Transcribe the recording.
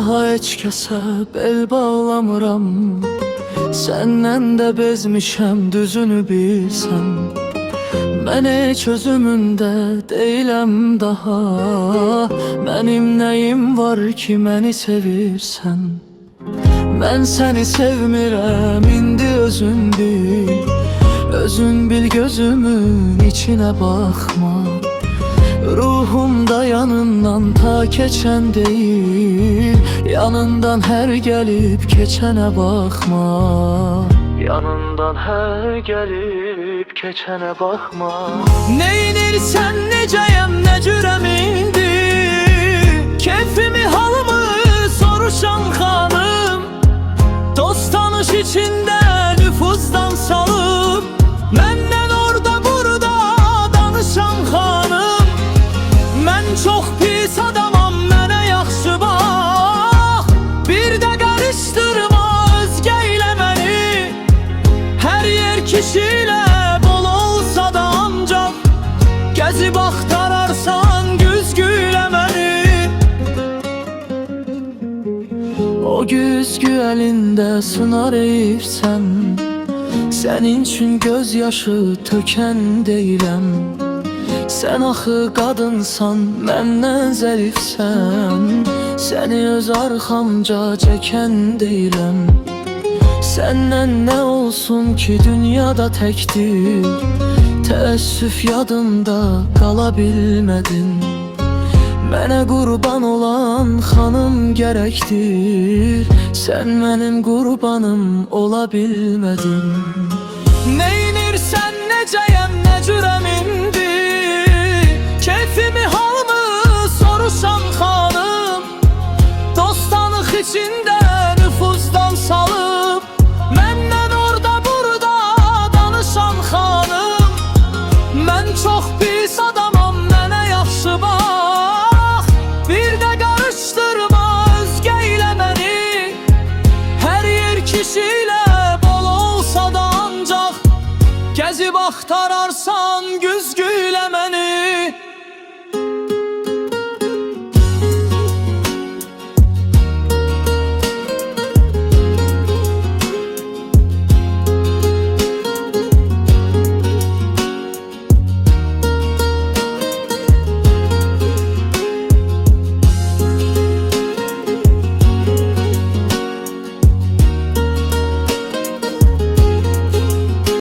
daha heç kəsə bel bağlamıram. Səndən də bezmişəm, düzünü bilsən. Mən heç özümündə deyiləm daha. Mənim nəyim var ki, məni sevirsən? Mən səni sevmirəm, indi özün bil. Özün bil, gözümün içinə baxma. Ruhumda yanından ta keçən deyil. Yanından hər gəlib keçənə baxma. Yanından hər gəlib keçənə baxma. Neynirsən, necəyəm, nə cürəm indi? Keyfimi, halımı soruşan xanım. Dost tanış içində nüfuzdan salıb. Məndən orada burada danışan xanım. Mən çox pis adamam, mənə yaxşı bax. Bir də qarışdırma özgə ilə məni. Hər yer kişi ilə bol olsa da ancaq gəzib axtararsan güzgülə məni. O güzgü əlində sınar eyibsən. Sənin üçün göz yaşı tökən deyiləm. Sən axı qadınsan, məndən zərifsən. Səni öz arxamca çəkən deyiləm. Səndən nə olsun ki, dünyada təkdir. Təəssüf yadımda qala bilmədin. Mənə qurban olan xanım gərəkdir. Sən mənim qurbanım ola bilmədin. Neynirsən, necəyəm, nə cürəm indi? Keyfimi, halımı soruşan xanım. Dost tanış içində nüfuzdan salıb. Məndən orada burada danışan xanım. Mən çox pis adamam, mənə yaxşı bax. Bir də qarışdırma özgə ilə məni. Hər yer kişi ilə bol olsa da ancaq gəzib axtararsan güzgü ilə məni.